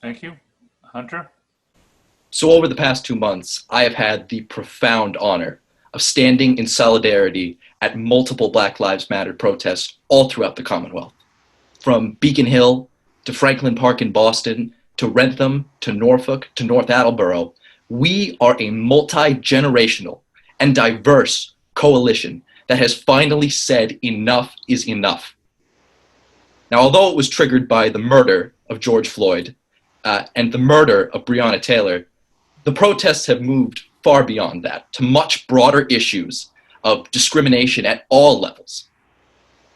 Thank you. Hunter? So over the past 2 months, I have had the profound honor of standing in solidarity at multiple Black Lives Matter protests all throughout the Commonwealth. From Beacon Hill to Franklin Park in Boston, to Wrentham, to Norfolk, to North Attleboro, we are a multi-generational and diverse coalition that has finally said enough is enough. Now, although it was triggered by the murder of George Floyd and the murder of Breonna Taylor, the protests have moved far beyond that to much broader issues of discrimination at all levels.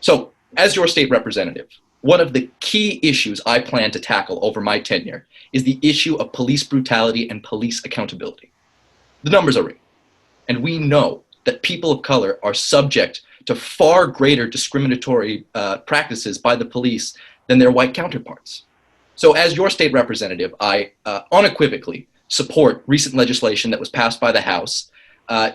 So, as your state representative, one of the key issues I plan to tackle over my tenure is the issue of police brutality and police accountability. The numbers are real, and we know that people of color are subject to far greater discriminatory practices by the police than their white counterparts. So as your state representative, I unequivocally support recent legislation that was passed by the House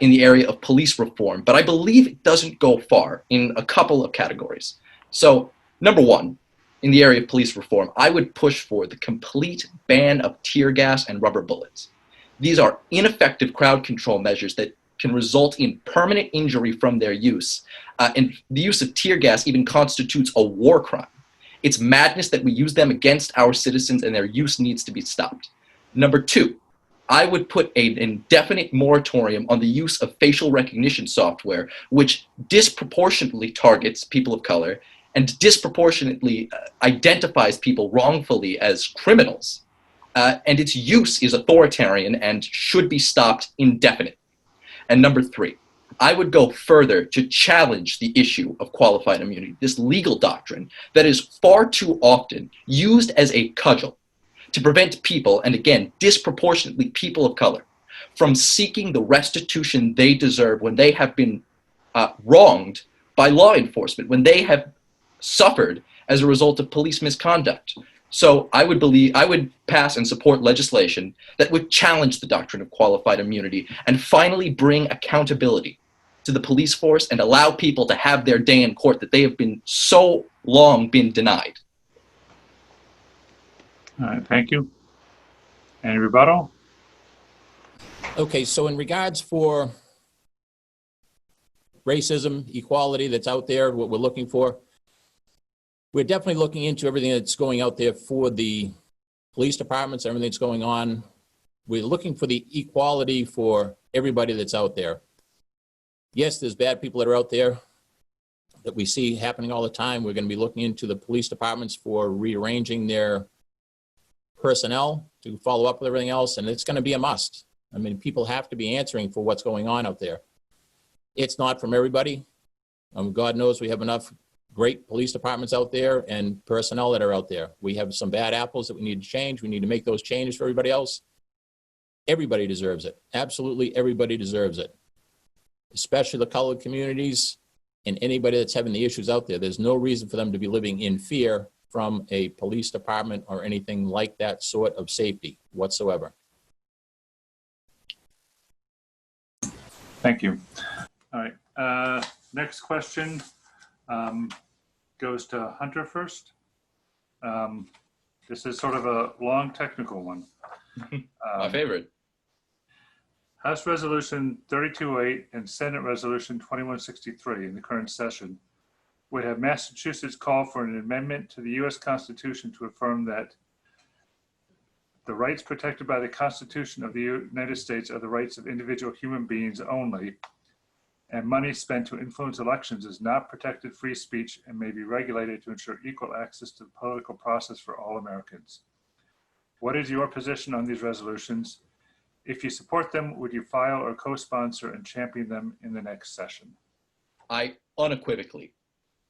in the area of police reform, but I believe it doesn't go far in a couple of categories. So number one, in the area of police reform, I would push for the complete ban of tear gas and rubber bullets. These are ineffective crowd control measures that can result in permanent injury from their use. And the use of tear gas even constitutes a war crime. It's madness that we use them against our citizens, and their use needs to be stopped. Number two, I would put an indefinite moratorium on the use of facial recognition software, which disproportionately targets people of color and disproportionately identifies people wrongfully as criminals. And its use is authoritarian and should be stopped indefinitely. And number three, I would go further to challenge the issue of qualified immunity, this legal doctrine that is far too often used as a cudgel to prevent people, and again, disproportionately people of color, from seeking the restitution they deserve when they have been wronged by law enforcement, when they have suffered as a result of police misconduct. So I would pass and support legislation that would challenge the doctrine of qualified immunity and finally bring accountability to the police force and allow people to have their day in court that they have been so long been denied. All right, thank you. Any rebuttal? Okay, so in regards for racism, equality that's out there, what we're looking for, we're definitely looking into everything that's going out there for the police departments, everything that's going on. We're looking for the equality for everybody that's out there. Yes, there's bad people that are out there that we see happening all the time. We're going to be looking into the police departments for rearranging their personnel to follow up with everything else, and it's going to be a must. I mean, people have to be answering for what's going on out there. It's not from everybody. God knows we have enough great police departments out there and personnel that are out there. We have some bad apples that we need to change. We need to make those changes for everybody else. Everybody deserves it. Absolutely everybody deserves it, especially the colored communities and anybody that's having the issues out there. There's no reason for them to be living in fear from a police department or anything like that sort of safety whatsoever. Thank you. All right, next question goes to Hunter first. This is sort of a long technical one. My favorite. House Resolution 3208 and Senate Resolution 2163 in the current session would have Massachusetts call for an amendment to the U.S. Constitution to affirm that the rights protected by the Constitution of the United States are the rights of individual human beings only, and money spent to influence elections is not protected free speech and may be regulated to ensure equal access to the political process for all Americans. What is your position on these resolutions? If you support them, would you file or co-sponsor and champion them in the next session? I unequivocally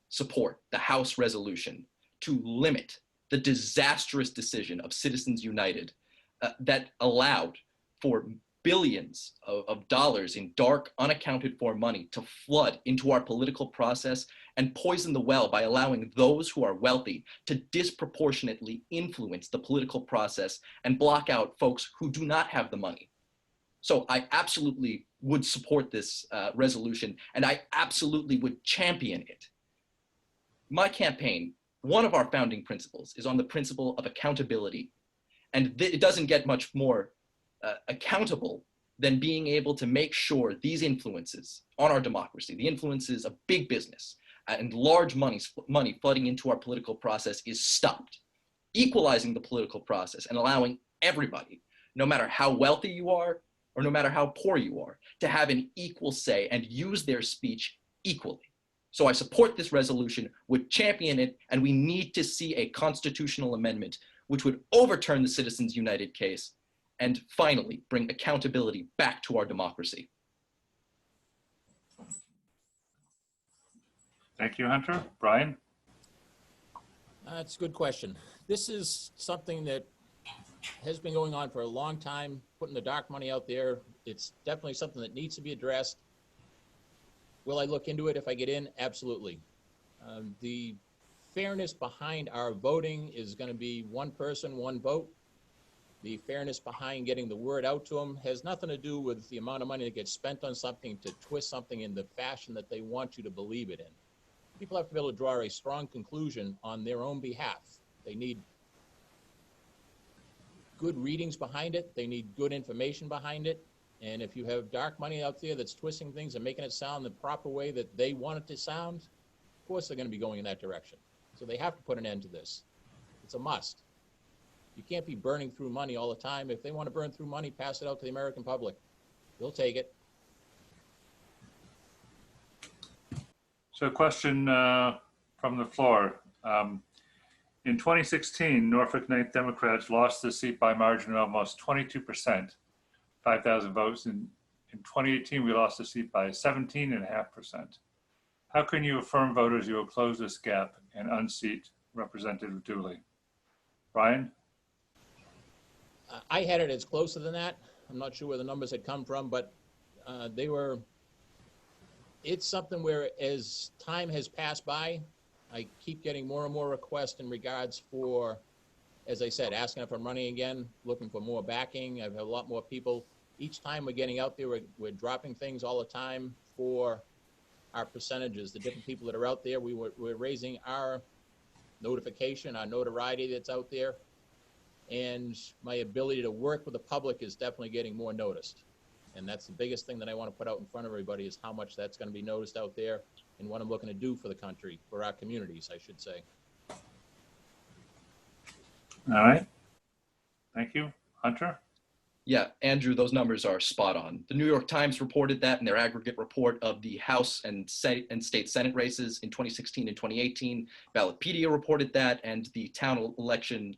support the House resolution to limit the disastrous decision of Citizens United that allowed for billions of dollars in dark, unaccounted for money to flood into our political process and poison the well by allowing those who are wealthy to disproportionately influence the political process and block out folks who do not have the money. So I absolutely would support this resolution, and I absolutely would champion it. My campaign, one of our founding principles is on the principle of accountability. And it doesn't get much more accountable than being able to make sure these influences on our democracy, the influences of big business and large money flooding into our political process, is stopped, equalizing the political process and allowing everybody, no matter how wealthy you are or no matter how poor you are, to have an equal say and use their speech equally. So I support this resolution, would champion it, and we need to see a constitutional amendment which would overturn the Citizens United case and finally bring accountability back to our democracy. Thank you, Hunter. Brian? That's a good question. This is something that has been going on for a long time, putting the dark money out there. It's definitely something that needs to be addressed. Will I look into it if I get in? Absolutely. The fairness behind our voting is going to be one person, one vote. The fairness behind getting the word out to them has nothing to do with the amount of money that gets spent on something to twist something in the fashion that they want you to believe it in. People have to be able to draw a strong conclusion on their own behalf. They need good readings behind it. They need good information behind it. And if you have dark money out there that's twisting things and making it sound the proper way that they want it to sound, of course they're going to be going in that direction. So they have to put an end to this. It's a must. You can't be burning through money all the time. If they want to burn through money, pass it out to the American public. They'll take it. So a question from the floor. In 2016, Norfolk 9th Democrats lost the seat by a margin of almost 22%, 5,000 votes. In 2018, we lost the seat by 17.5%. How can you affirm voters you will close this gap and unseat Representative Dooley? Brian? I had it as closer than that. I'm not sure where the numbers had come from, but it's something where as time has passed by, I keep getting more and more requests in regards for, as I said, asking if I'm running again, looking for more backing. I've had a lot more people. Each time we're getting out there, we're dropping things all the time for our percentages, the different people that are out there. We're raising our notification, our notoriety that's out there. And my ability to work with the public is definitely getting more noticed. And that's the biggest thing that I want to put out in front of everybody, is how much that's going to be noticed out there and what I'm looking to do for the country, for our communities, I should say. All right. Thank you. Hunter? Yeah, Andrew, those numbers are spot on. The New York Times reported that in their aggregate report of the House and state Senate races in 2016 and 2018. Ballotpedia reported that, and the town election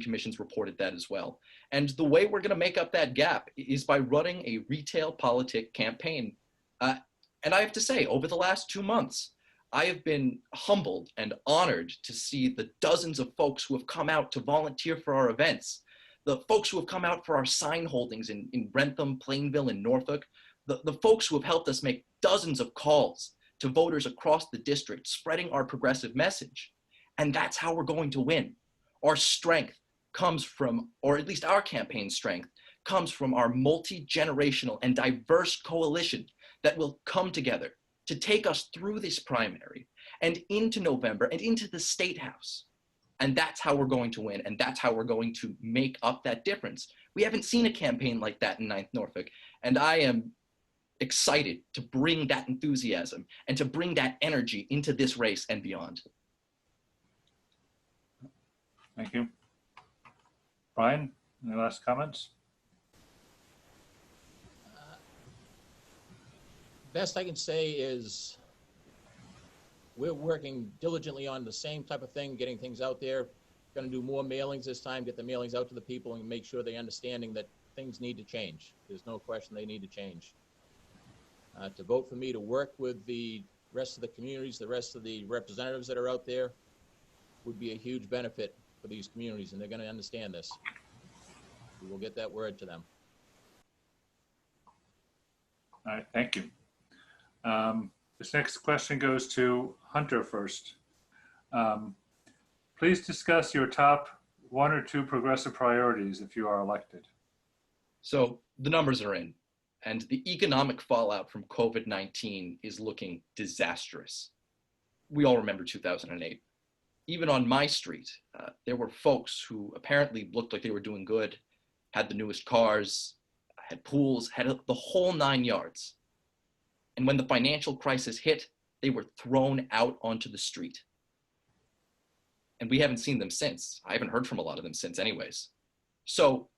commissions reported that as well. And the way we're going to make up that gap is by running a retail politic campaign. And I have to say, over the last 2 months, I have been humbled and honored to see the dozens of folks who have come out to volunteer for our events, the folks who have come out for our sign holdings in Rentham, Plainville, and Norfolk, the folks who have helped us make dozens of calls to voters across the district, spreading our progressive message. And that's how we're going to win. Our strength comes from, or at least our campaign strength, comes from our multi-generational and diverse coalition that will come together to take us through this primary and into November and into the State House. And that's how we're going to win, and that's how we're going to make up that difference. We haven't seen a campaign like that in 9th Norfolk, and I am excited to bring that enthusiasm and to bring that energy into this race and beyond. Thank you. Brian, any last comments? Best I can say is we're working diligently on the same type of thing, getting things out there. Going to do more mailings this time, get the mailings out to the people and make sure they're understanding that things need to change. There's no question they need to change. To vote for me, to work with the rest of the communities, the rest of the representatives that are out there, would be a huge benefit for these communities, and they're going to understand this. We will get that word to them. All right, thank you. This next question goes to Hunter first. Please discuss your top 1 or 2 progressive priorities if you are elected. So the numbers are in, and the economic fallout from COVID-19 is looking disastrous. We all remember 2008. even on my street, there were folks who apparently looked like they were doing good, had the newest cars, had pools, had the whole 9 yards. And when the financial crisis hit, they were thrown out onto the street. And we haven't seen them since. I haven't heard from a lot of them since anyways. So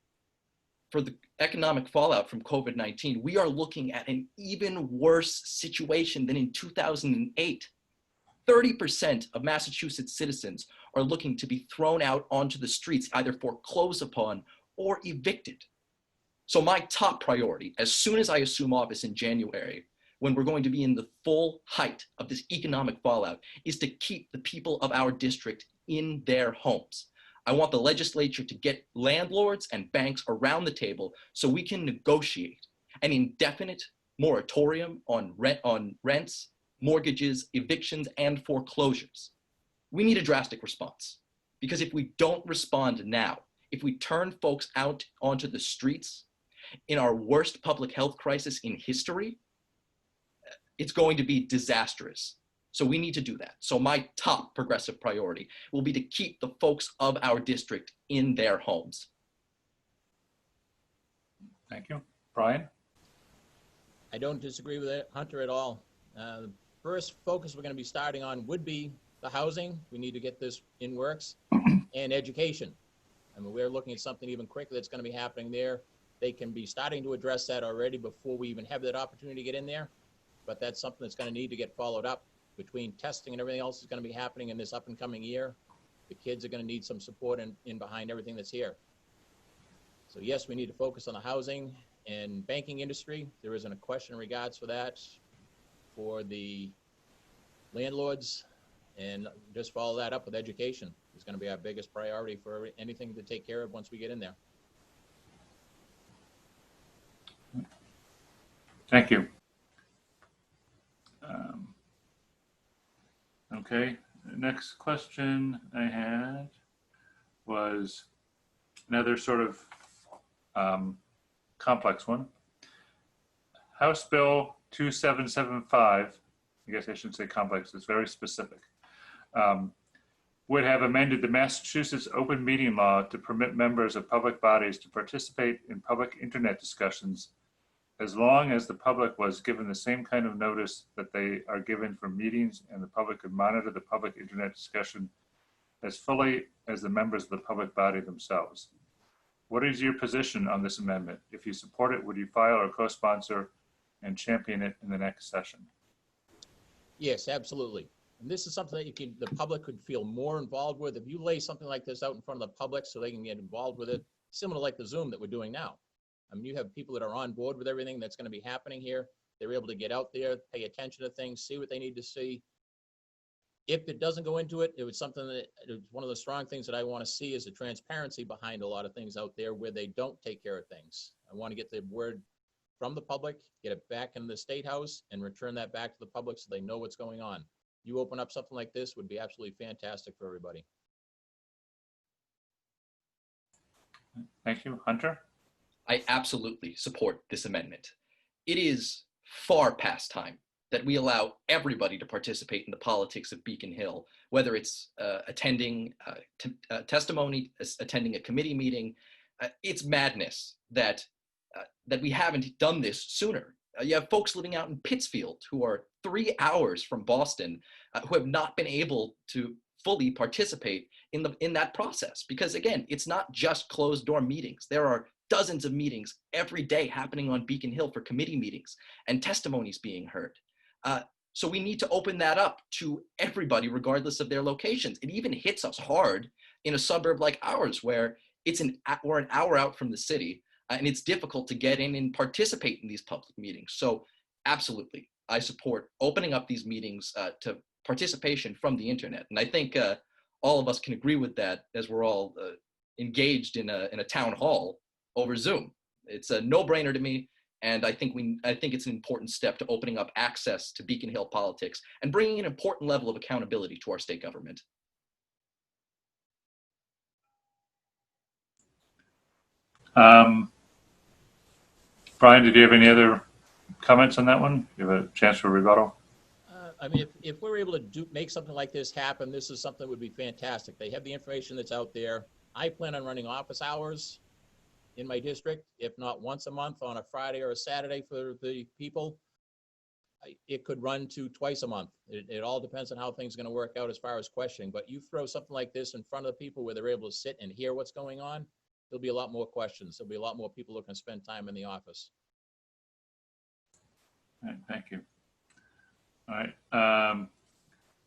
for the economic fallout from COVID-19, we are looking at an even worse situation than in 2008. 30% of Massachusetts citizens are looking to be thrown out onto the streets, either foreclosed upon or evicted. So my top priority, as soon as I assume office in January, when we're going to be in the full height of this economic fallout, is to keep the people of our district in their homes. I want the legislature to get landlords and banks around the table so we can negotiate an indefinite moratorium on rents, mortgages, evictions, and foreclosures. We need a drastic response, because if we don't respond now, if we turn folks out onto the streets in our worst public health crisis in history, it's going to be disastrous. So we need to do that. So my top progressive priority will be to keep the folks of our district in their homes. Thank you. Brian? I don't disagree with it, Hunter, at all. The first focus we're going to be starting on would be the housing. We need to get this in works, and education. I mean, we're looking at something even quicker that's going to be happening there. They can be starting to address that already before we even have that opportunity to get in there. But that's something that's going to need to get followed up. Between testing and everything else is going to be happening in this up and coming year, the kids are going to need some support in behind everything that's here. So yes, we need to focus on the housing and banking industry. There isn't a question in regards for that. For the landlords, and just follow that up with education is going to be our biggest priority for anything to take care of once we get in there. Thank you. Okay, the next question I had was another sort of complex one. House Bill 2775, I guess I shouldn't say complex, it's very specific, would have amended the Massachusetts open meeting law to permit members of public bodies to participate in public internet discussions as long as the public was given the same kind of notice that they are given for meetings, and the public could monitor the public internet discussion as fully as the members of the public body themselves. What is your position on this amendment? If you support it, would you file or co-sponsor and champion it in the next session? Yes, absolutely. And this is something that the public could feel more involved with. If you lay something like this out in front of the public so they can get involved with it, similar like the Zoom that we're doing now. I mean, you have people that are on board with everything that's going to be happening here. They're able to get out there, pay attention to things, see what they need to see. If it doesn't go into it, it was something that one of the strong things that I want to see is the transparency behind a lot of things out there where they don't take care of things. I want to get the word from the public, get it back in the State House, and return that back to the public so they know what's going on. You open up something like this would be absolutely fantastic for everybody. Thank you. Hunter? I absolutely support this amendment. It is far past time that we allow everybody to participate in the politics of Beacon Hill, whether it's attending testimony, attending a committee meeting. It's madness that we haven't done this sooner. You have folks living out in Pittsfield who are 3 hours from Boston who have not been able to fully participate in that process, because again, it's not just closed door meetings. There are dozens of meetings every day happening on Beacon Hill for committee meetings and testimonies being heard. So we need to open that up to everybody, regardless of their locations. It even hits us hard in a suburb like ours, where we're an hour out from the city, and it's difficult to get in and participate in these public meetings. So absolutely, I support opening up these meetings to participation from the internet. And I think all of us can agree with that, as we're all engaged in a town hall over Zoom. It's a no-brainer to me, and I think it's an important step to opening up access to Beacon Hill politics and bringing an important level of accountability to our state government. Brian, did you have any other comments on that one? You have a chance for rebuttal. I mean, if we're able to make something like this happen, this is something that would be fantastic. They have the information that's out there. I plan on running office hours in my district, if not once a month on a Friday or a Saturday for the people. It could run to twice a month. It all depends on how things are going to work out as far as questioning. But you throw something like this in front of the people where they're able to sit and hear what's going on, there'll be a lot more questions. There'll be a lot more people who can spend time in the office. All right, thank you. All right.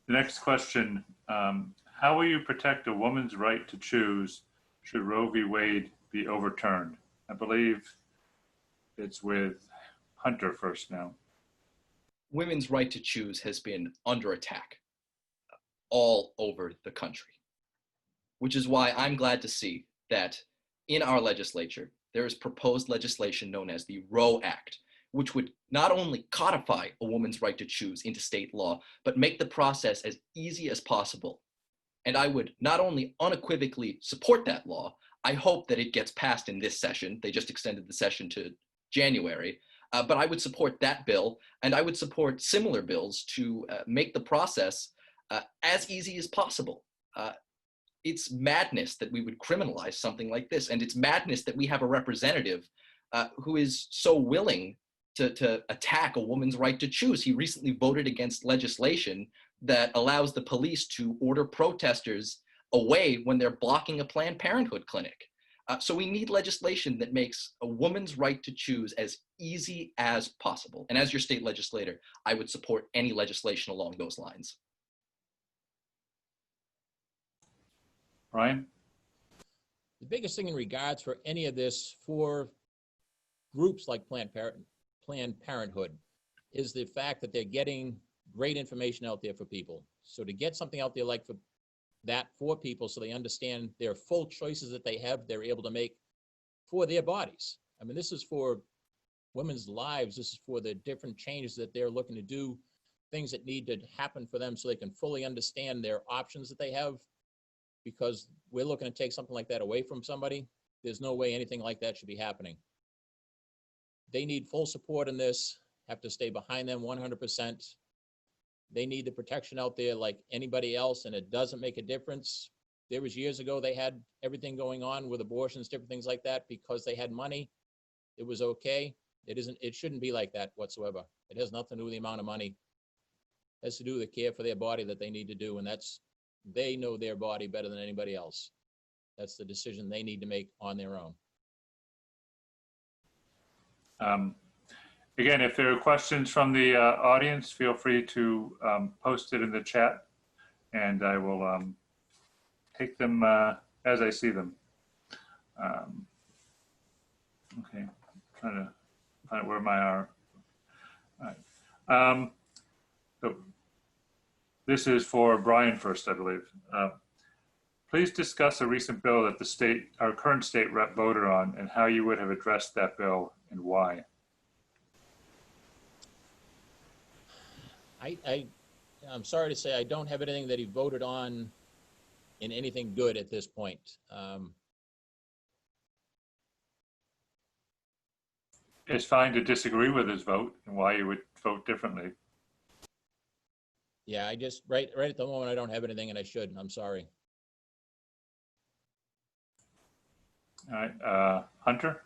The next question, how will you protect a woman's right to choose should Roe v. Wade be overturned? I believe it's with Hunter first now. Women's right to choose has been under attack all over the country, which is why I'm glad to see that in our legislature, there is proposed legislation known as the Roe Act, which would not only codify a woman's right to choose into state law, but make the process as easy as possible. And I would not only unequivocally support that law, I hope that it gets passed in this session. They just extended the session to January. But I would support that bill, and I would support similar bills to make the process as easy as possible. It's madness that we would criminalize something like this, and it's madness that we have a representative who is so willing to attack a woman's right to choose. He recently voted against legislation that allows the police to order protesters away when they're blocking a Planned Parenthood clinic. So we need legislation that makes a woman's right to choose as easy as possible. And as your state legislator, I would support any legislation along those lines. Brian? The biggest thing in regards for any of this for groups like Planned Parenthood is the fact that they're getting great information out there for people. So to get something out there like for people so they understand their full choices that they have, they're able to make for their bodies. I mean, this is for women's lives. This is for the different changes that they're looking to do, things that need to happen for them so they can fully understand their options that they have. Because we're looking to take something like that away from somebody. There's no way anything like that should be happening. They need full support in this, have to stay behind them 100%. They need the protection out there like anybody else, and it doesn't make a difference. There was years ago, they had everything going on with abortions, different things like that, because they had money. It was okay. It shouldn't be like that whatsoever. It has nothing to do with the amount of money. It has to do with the care for their body that they need to do, and they know their body better than anybody else. That's the decision they need to make on their own. Again, if there are questions from the audience, feel free to post it in the chat, and I will take them as I see them. Okay, trying to find out where my are. All right. So this is for Brian first, I believe. Please discuss a recent bill that our current state rep voted on and how you would have addressed that bill and why. I'm sorry to say I don't have anything that he voted on in anything good at this point. It's fine to disagree with his vote and why you would vote differently. Yeah, I just, right at the moment, I don't have anything, and I should. I'm sorry. All right, Hunter?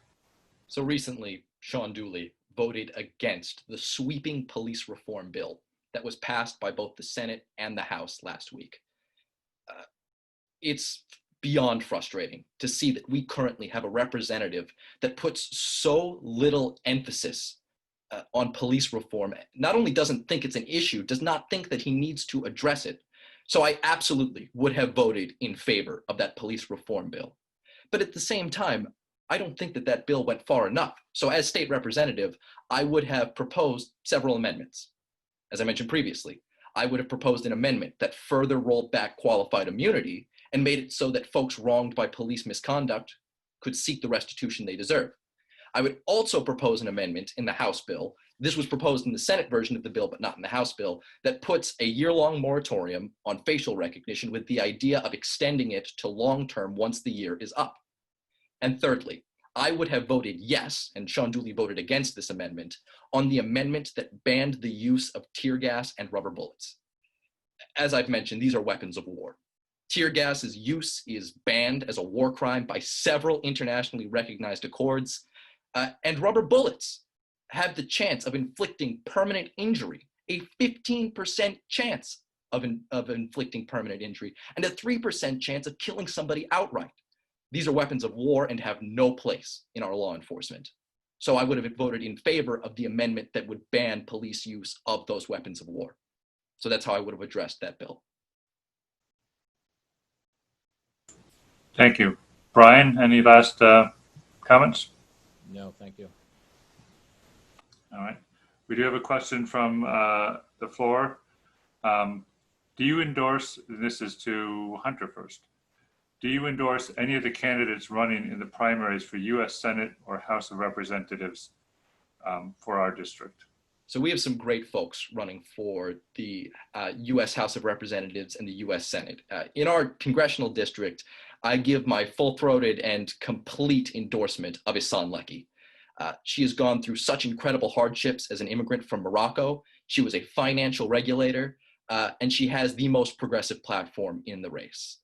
So recently, Sean Dooley voted against the sweeping police reform bill that was passed by both the Senate and the House last week. It's beyond frustrating to see that we currently have a representative that puts so little emphasis on police reform, not only doesn't think it's an issue, does not think that he needs to address it. So I absolutely would have voted in favor of that police reform bill. But at the same time, I don't think that that bill went far enough. So as state representative, I would have proposed several amendments. As I mentioned previously, I would have proposed an amendment that further rolled back qualified immunity and made it so that folks wronged by police misconduct could seek the restitution they deserve. I would also propose an amendment in the House bill. This was proposed in the Senate version of the bill, but not in the House bill, that puts a year-long moratorium on facial recognition with the idea of extending it to long-term once the year is up. And thirdly, I would have voted yes, and Sean Dooley voted against this amendment, on the amendment that banned the use of tear gas and rubber bullets. As I've mentioned, these are weapons of war. Tear gas's use is banned as a war crime by several internationally recognized accords, and rubber bullets have the chance of inflicting permanent injury, a 15% chance of inflicting permanent injury, and a 3% chance of killing somebody outright. These are weapons of war and have no place in our law enforcement. So I would have voted in favor of the amendment that would ban police use of those weapons of war. So that's how I would have addressed that bill. Thank you. Brian, any last comments? No, thank you. All right. We do have a question from the floor. Do you endorse, and this is to Hunter first, do you endorse any of the candidates running in the primaries for U.S. Senate or House of Representatives for our district? So we have some great folks running for the U.S. House of Representatives and the U.S. Senate. In our congressional district, I give my full-throated and complete endorsement of Ihsan Lecky. She has gone through such incredible hardships as an immigrant from Morocco. She was a financial regulator, and she has the most progressive platform in the race.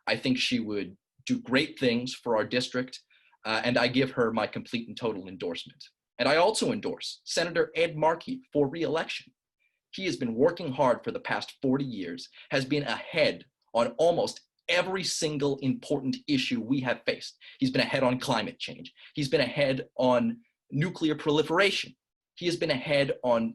I think she would do great things for our district, and I give her my complete and total endorsement. And I also endorse Senator Ed Markey for re-election. He has been working hard for the past 40 years, has been ahead on almost every single important issue we have faced. He's been ahead on climate change. He's been ahead on nuclear proliferation. He has been ahead on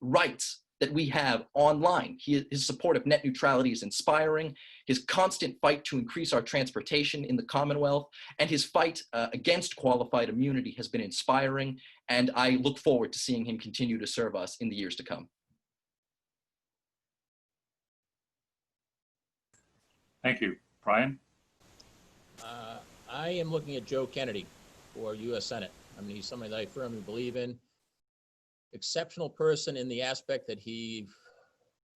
rights that we have online. His support of net neutrality is inspiring. His constant fight to increase our transportation in the Commonwealth and his fight against qualified immunity has been inspiring. And I look forward to seeing him continue to serve us in the years to come. Thank you. Brian? I am looking at Joe Kennedy for U.S. Senate. I mean, he's somebody that I firmly believe in. Exceptional person in the aspect that he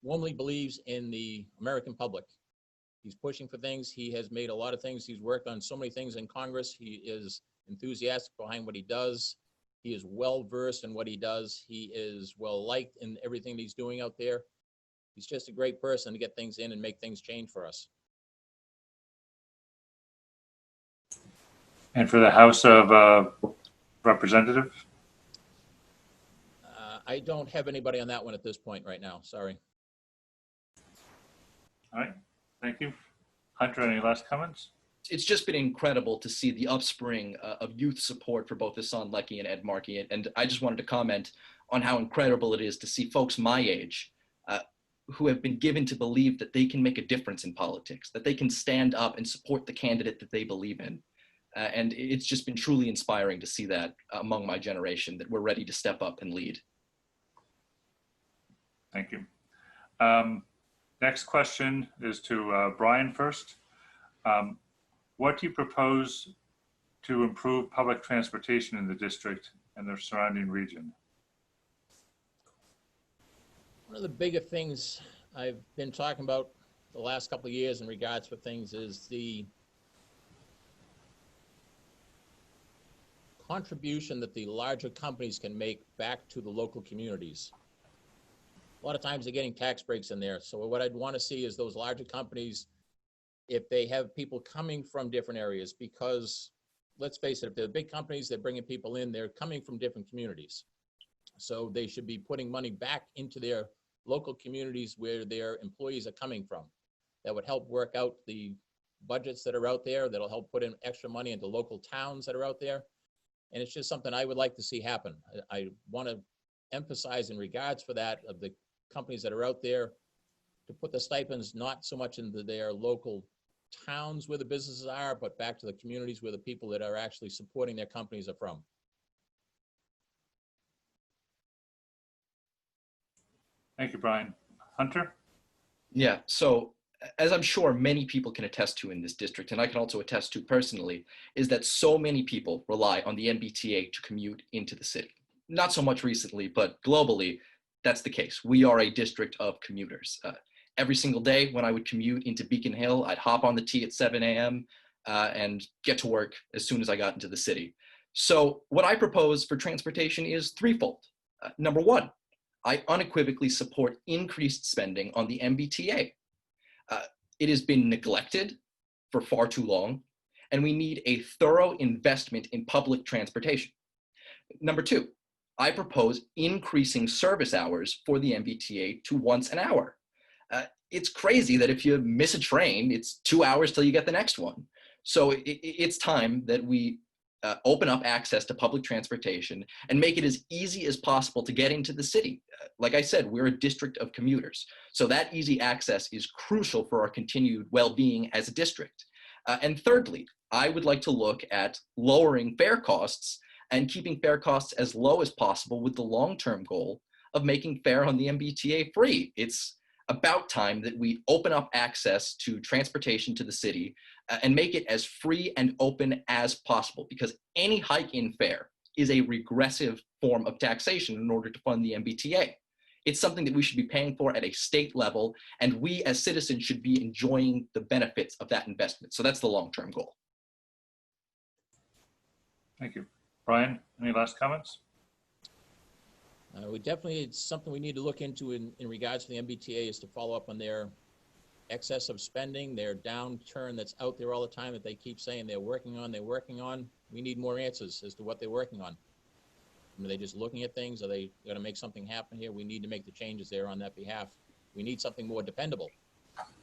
warmly believes in the American public. He's pushing for things. He has made a lot of things. He's worked on so many things in Congress. He is enthusiastic behind what he does. He is well-versed in what he does. He is well-liked in everything he's doing out there. He's just a great person to get things in and make things change for us. And for the House of Representatives? I don't have anybody on that one at this point right now. Sorry. All right. Thank you. Hunter, any last comments? It's just been incredible to see the upspring of youth support for both Ihsan Lecky and Ed Markey. And I just wanted to comment on how incredible it is to see folks my age who have been given to believe that they can make a difference in politics, that they can stand up and support the candidate that they believe in. And it's just been truly inspiring to see that among my generation, that we're ready to step up and lead. Thank you. Next question is to Brian first. What do you propose to improve public transportation in the district and the surrounding region? One of the bigger things I've been talking about the last couple of years in regards for things is the contribution that the larger companies can make back to the local communities. A lot of times they're getting tax breaks in there. So what I'd want to see is those larger companies, if they have people coming from different areas, because let's face it, if they're big companies, they're bringing people in, they're coming from different communities. So they should be putting money back into their local communities where their employees are coming from. That would help work out the budgets that are out there. That'll help put in extra money into local towns that are out there. And it's just something I would like to see happen. I want to emphasize in regards for that of the companies that are out there to put the stipends not so much into their local towns where the businesses are, but back to the communities where the people that are actually supporting their companies are from. Thank you, Brian. Hunter? Yeah, so as I'm sure many people can attest to in this district, and I can also attest to personally, is that so many people rely on the MBTA to commute into the city. Not so much recently, but globally, that's the case. We are a district of commuters. Every single day when I would commute into Beacon Hill, I'd hop on the T at 7 a.m., and get to work as soon as I got into the city. So what I propose for transportation is threefold. Number one, I unequivocally support increased spending on the MBTA. It has been neglected for far too long, and we need a thorough investment in public transportation. Number two, I propose increasing service hours for the MBTA to once an hour. It's crazy that if you miss a train, it's 2 hours till you get the next one. So it's time that we open up access to public transportation and make it as easy as possible to get into the city. Like I said, we're a district of commuters. So that easy access is crucial for our continued well-being as a district. And thirdly, I would like to look at lowering fare costs and keeping fare costs as low as possible with the long-term goal of making fare on the MBTA free. It's about time that we open up access to transportation to the city and make it as free and open as possible, because any hike in fare is a regressive form of taxation in order to fund the MBTA. It's something that we should be paying for at a state level, and we as citizens should be enjoying the benefits of that investment. So that's the long-term goal. Thank you. Brian, any last comments? We definitely, it's something we need to look into in regards to the MBTA, is to follow up on their excess of spending, their downturn that's out there all the time that they keep saying they're working on. We need more answers as to what they're working on. Are they just looking at things? Are they going to make something happen here? We need to make the changes there on that behalf. We need something more dependable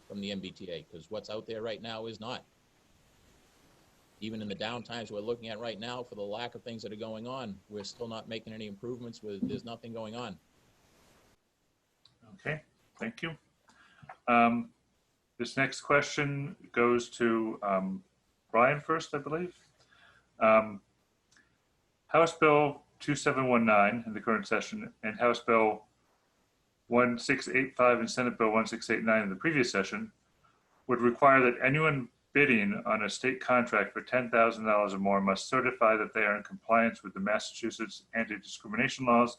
from the MBTA, because what's out there right now is not. Even in the downtimes we're looking at right now, for the lack of things that are going on, we're still not making any improvements. There's nothing going on. Okay, thank you. This next question goes to Brian first, I believe. House Bill 2719 in the current session and House Bill 1685 and Senate Bill 1689 in the previous session would require that anyone bidding on a state contract for $10,000 or more must certify that they are in compliance with the Massachusetts anti-discrimination laws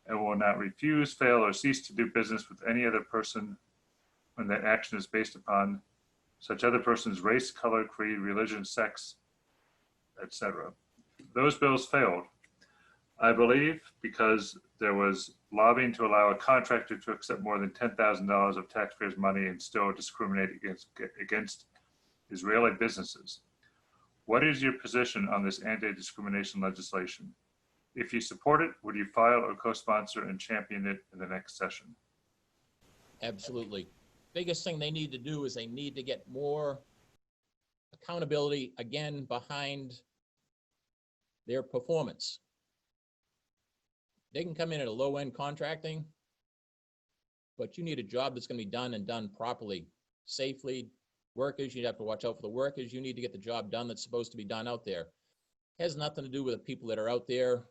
and will not refuse, fail, or cease to do business with any other person when that action is based upon such other person's race, color, creed, religion, sex, etc. Those bills failed, I believe, because there was lobbying to allow a contractor to accept more than $10,000 of taxpayers' money and still discriminate against Israeli businesses. What is your position on this anti-discrimination legislation? If you support it, would you file or co-sponsor and champion it in the next session? Absolutely. Biggest thing they need to do is they need to get more accountability, again, behind their performance. They can come in at a low-end contracting, but you need a job that's going to be done and done properly, safely. Workers, you'd have to watch out for the workers. You need to get the job done that's supposed to be done out there. It has nothing to do with the people that are out there,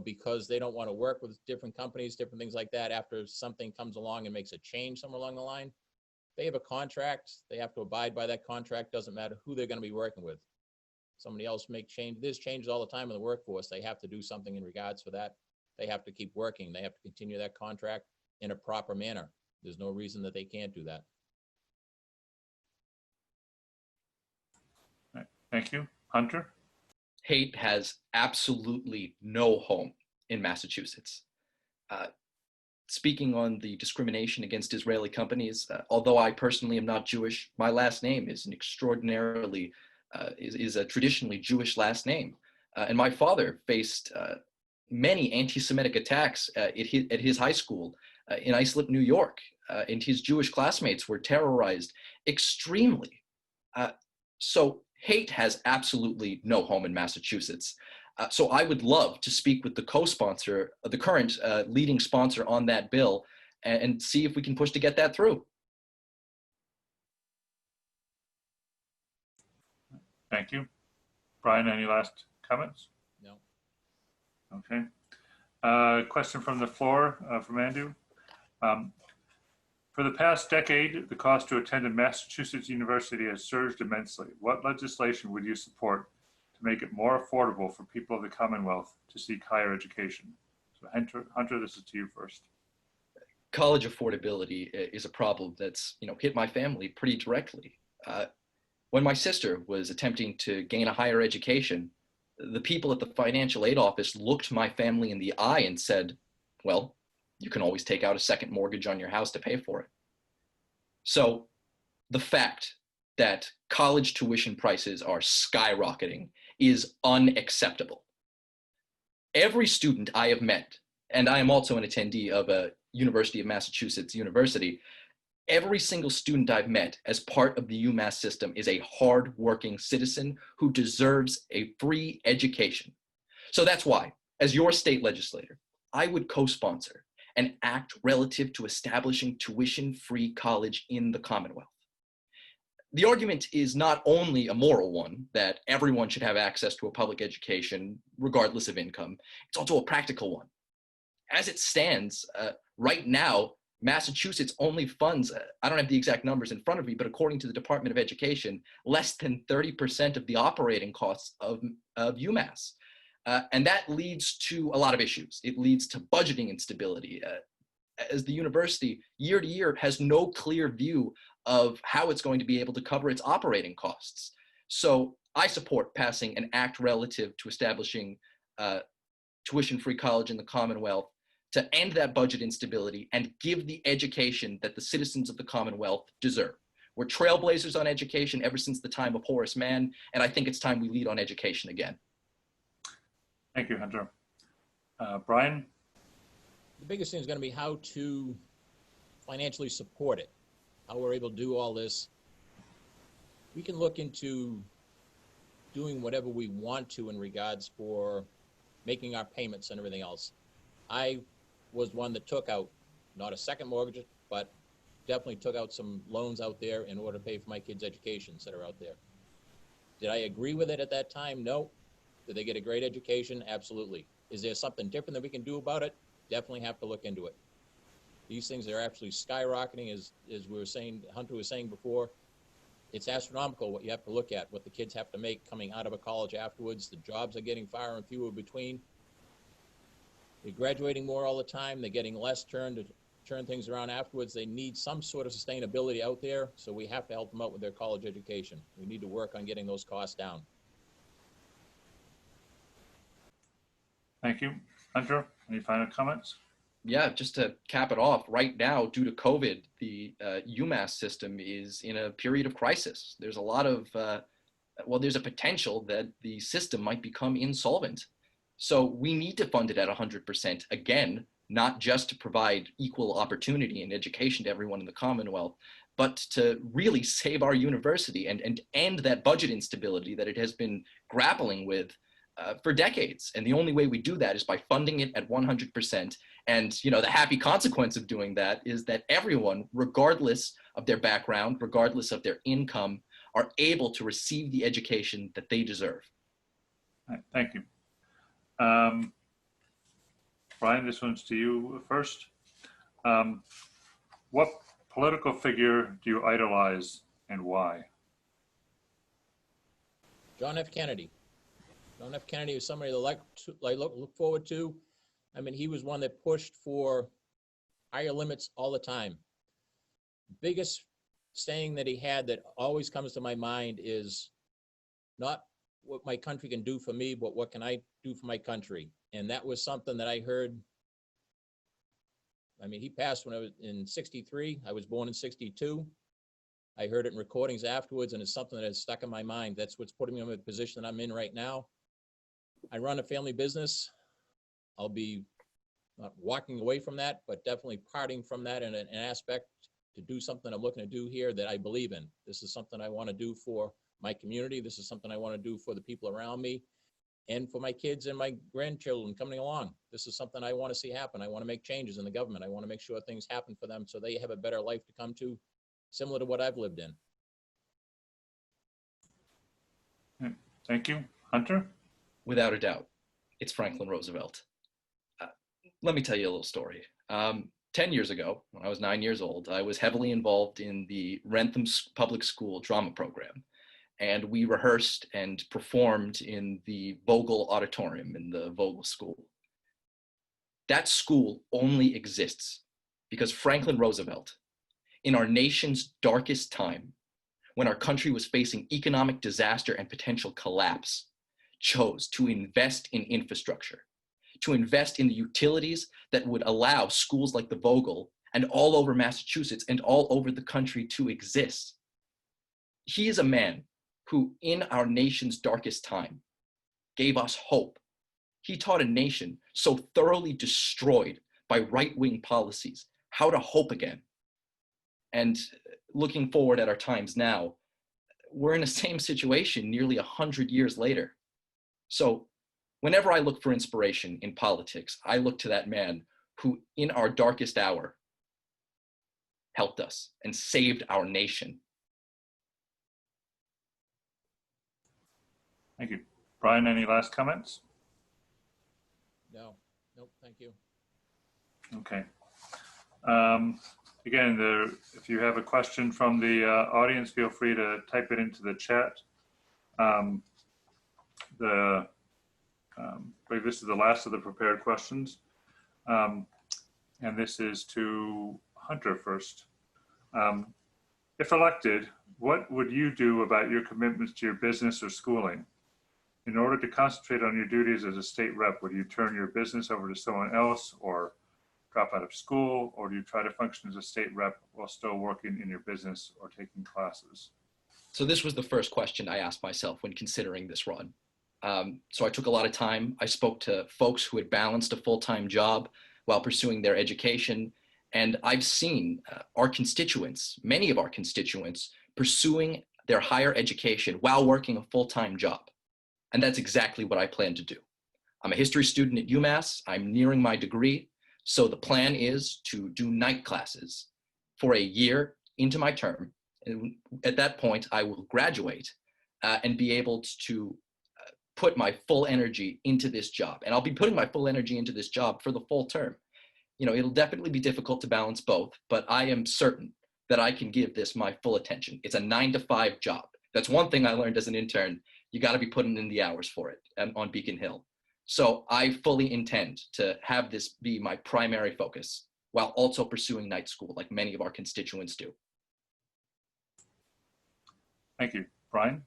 because they don't want to work with different companies, different things like that. After something comes along and makes a change somewhere along the line, they have a contract. They have to abide by that contract. Doesn't matter who they're going to be working with. Somebody else make change. There's changes all the time in the workforce. They have to do something in regards for that. They have to keep working. They have to continue that contract in a proper manner. There's no reason that they can't do that. Thank you. Hunter? Hate has absolutely no home in Massachusetts. Speaking on the discrimination against Israeli companies, although I personally am not Jewish, my last name is an extraordinarily, is a traditionally Jewish last name. And my father faced many anti-Semitic attacks at his high school in Islip, New York, and his Jewish classmates were terrorized extremely. So hate has absolutely no home in Massachusetts. So I would love to speak with the co-sponsor, the current leading sponsor on that bill, and see if we can push to get that through. Thank you. Brian, any last comments? No. Okay. Question from the floor from Andrew. For the past decade, the cost to attend a Massachusetts university has surged immensely. What legislation would you support to make it more affordable for people of the Commonwealth to seek higher education? So Hunter, this is to you first. College affordability is a problem that's hit my family pretty directly. When my sister was attempting to gain a higher education, the people at the financial aid office looked my family in the eye and said, well, you can always take out a second mortgage on your house to pay for it. So the fact that college tuition prices are skyrocketing is unacceptable. Every student I have met, and I am also an attendee of a University of Massachusetts university, every single student I've met as part of the UMass system is a hardworking citizen who deserves a free education. So that's why, as your state legislator, I would co-sponsor an act relative to establishing tuition-free college in the Commonwealth. The argument is not only a moral one, that everyone should have access to a public education regardless of income, it's also a practical one. As it stands, right now, Massachusetts only funds, I don't have the exact numbers in front of me, but according to the Department of Education, less than 30% of the operating costs of UMass. And that leads to a lot of issues. It leads to budgeting instability, as the university year to year has no clear view of how it's going to be able to cover its operating costs. So I support passing an act relative to establishing tuition-free college in the Commonwealth to end that budget instability and give the education that the citizens of the Commonwealth deserve. We're trailblazers on education ever since the time of Horace Mann, and I think it's time we lead on education again. Thank you, Hunter. Brian? The biggest thing is going to be how to financially support it, how we're able to do all this. We can look into doing whatever we want to in regards for making our payments and everything else. I was one that took out, not a second mortgage, but definitely took out some loans out there in order to pay for my kids' educations that are out there. Did I agree with it at that time? No. Did they get a great education? Absolutely. Is there something different that we can do about it? Definitely have to look into it. These things are actually skyrocketing, as we were saying, Hunter was saying before. It's astronomical what you have to look at, what the kids have to make coming out of a college afterwards. The jobs are getting far and fewer between. They're graduating more all the time. They're getting less to turn things around afterwards. They need some sort of sustainability out there, so we have to help them out with their college education. We need to work on getting those costs down. Thank you. Hunter, any final comments? Yeah, just to cap it off, right now, due to COVID, the UMass system is in a period of crisis. There's a lot of, there's a potential that the system might become insolvent. So we need to fund it at 100% again, not just to provide equal opportunity and education to everyone in the Commonwealth, but to really save our university and end that budget instability that it has been grappling with for decades. And the only way we do that is by funding it at 100%. And the happy consequence of doing that is that everyone, regardless of their background, regardless of their income, are able to receive the education that they deserve. All right, thank you. Brian, this one's to you first. What political figure do you idolize and why? John F. Kennedy. John F. Kennedy was somebody that I look forward to. I mean, he was one that pushed for higher limits all the time. Biggest saying that he had that always comes to my mind is not what my country can do for me, but what can I do for my country? And that was something that I heard. I mean, he passed when I was in 63. I was born in 62. I heard it in recordings afterwards, and it's something that has stuck in my mind. That's what's putting me in the position that I'm in right now. I run a family business. I'll be not walking away from that, but definitely parting from that in an aspect to do something I'm looking to do here that I believe in. This is something I want to do for my community. This is something I want to do for the people around me and for my kids and my grandchildren coming along. This is something I want to see happen. I want to make changes in the government. I want to make sure things happen for them so they have a better life to come to, similar to what I've lived in. Thank you. Hunter? Without a doubt, it's Franklin Roosevelt. Let me tell you a little story. 10 years ago, when I was 9 years old, I was heavily involved in the Rentham Public School drama program. And we rehearsed and performed in the Vogel Auditorium in the Vogel School. That school only exists because Franklin Roosevelt, in our nation's darkest time, when our country was facing economic disaster and potential collapse, chose to invest in infrastructure, to invest in the utilities that would allow schools like the Vogel and all over Massachusetts and all over the country to exist. He is a man who, in our nation's darkest time, gave us hope. He taught a nation so thoroughly destroyed by right-wing policies how to hope again. And looking forward at our times now, we're in the same situation nearly 100 years later. So whenever I look for inspiration in politics, I look to that man who, in our darkest hour, helped us and saved our nation. Thank you. Brian, any last comments? No, nope, thank you. Okay. Again, if you have a question from the audience, feel free to type it into the chat. I believe this is the last of the prepared questions. And this is to Hunter first. If elected, what would you do about your commitments to your business or schooling? In order to concentrate on your duties as a state rep, would you turn your business over to someone else or drop out of school, or do you try to function as a state rep while still working in your business or taking classes? So this was the first question I asked myself when considering this run. So I took a lot of time. I spoke to folks who had balanced a full-time job while pursuing their education. And I've seen our constituents, many of our constituents, pursuing their higher education while working a full-time job. And that's exactly what I plan to do. I'm a history student at UMass. I'm nearing my degree. So the plan is to do night classes for a year into my term. And at that point, I will graduate and be able to put my full energy into this job. And I'll be putting my full energy into this job for the full term. You know, it'll definitely be difficult to balance both, but I am certain that I can give this my full attention. It's a 9-to-5 job. That's one thing I learned as an intern. You got to be putting in the hours for it on Beacon Hill. So I fully intend to have this be my primary focus while also pursuing night school like many of our constituents do. Thank you. Brian?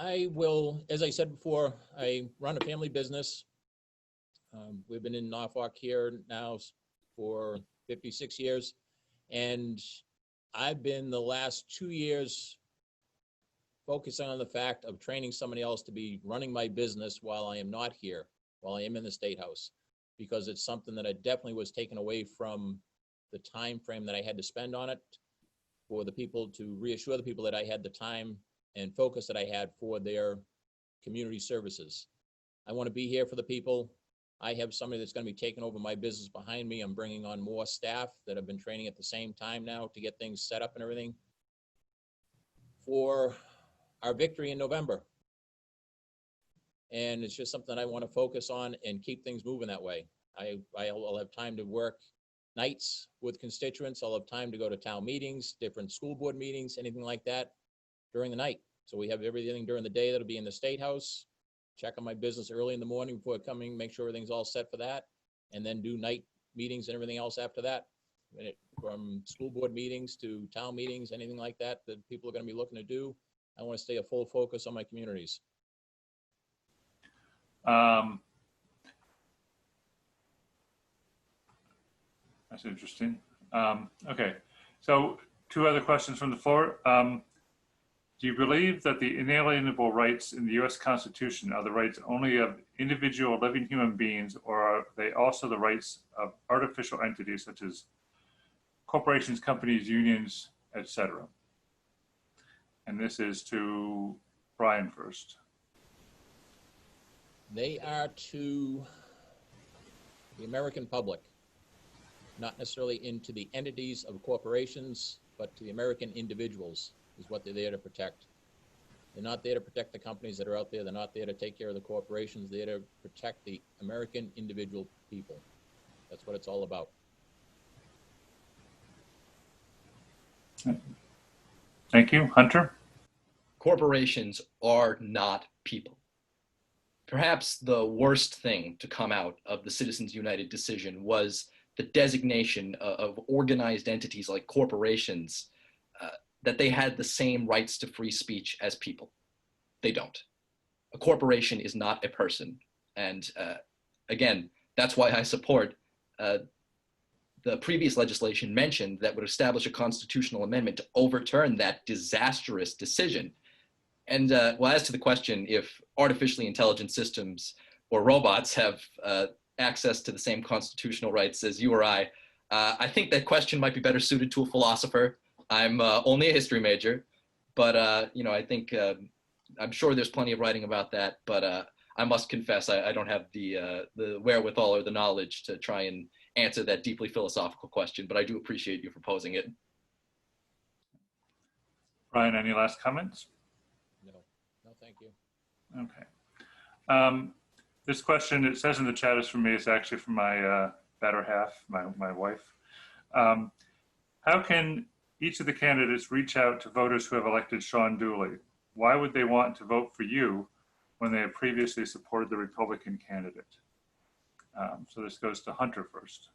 I will, as I said before, I run a family business. We've been in Norfolk here now for 56 years. And I've been the last 2 years focusing on the fact of training somebody else to be running my business while I am not here, while I am in the State House, because it's something that I definitely was taken away from the time frame that I had to spend on it for the people, to reassure the people that I had the time and focus that I had for their community services. I want to be here for the people. I have somebody that's going to be taking over my business behind me. I'm bringing on more staff that have been training at the same time now to get things set up and everything for our victory in November. And it's just something I want to focus on and keep things moving that way. I'll have time to work nights with constituents. I'll have time to go to town meetings, different school board meetings, anything like that during the night. So we have everything during the day that'll be in the State House. Check on my business early in the morning before coming, make sure everything's all set for that, and then do night meetings and everything else after that. From school board meetings to town meetings, anything like that that people are going to be looking to do, I want to stay a full focus on my communities. That's interesting. Okay, so 2 other questions from the floor. Do you believe that the inalienable rights in the U.S. Constitution are the rights only of individual living human beings, or are they also the rights of artificial entities such as corporations, companies, unions, etc.? And this is to Brian first. They are to the American public, not necessarily into the entities of corporations, but to the American individuals is what they're there to protect. They're not there to protect the companies that are out there. They're not there to take care of the corporations. They're there to protect the American individual people. That's what it's all about. Thank you. Hunter? Corporations are not people. Perhaps the worst thing to come out of the Citizens United decision was the designation of organized entities like corporations that they had the same rights to free speech as people. They don't. A corporation is not a person. And again, that's why I support the previous legislation mentioned that would establish a constitutional amendment to overturn that disastrous decision. And well, as to the question if artificially intelligent systems or robots have access to the same constitutional rights as you or I think that question might be better suited to a philosopher. I'm only a history major, but I think I'm sure there's plenty of writing about that. But I must confess, I don't have the wherewithal or the knowledge to try and answer that deeply philosophical question. But I do appreciate you for posing it. Brian, any last comments? No, thank you. Okay. This question, it says in the chat, is from me. It's actually from my better half, my wife. How can each of the candidates reach out to voters who have elected Sean Dooley? Why would they want to vote for you when they have previously supported the Republican candidate? So this goes to Hunter first.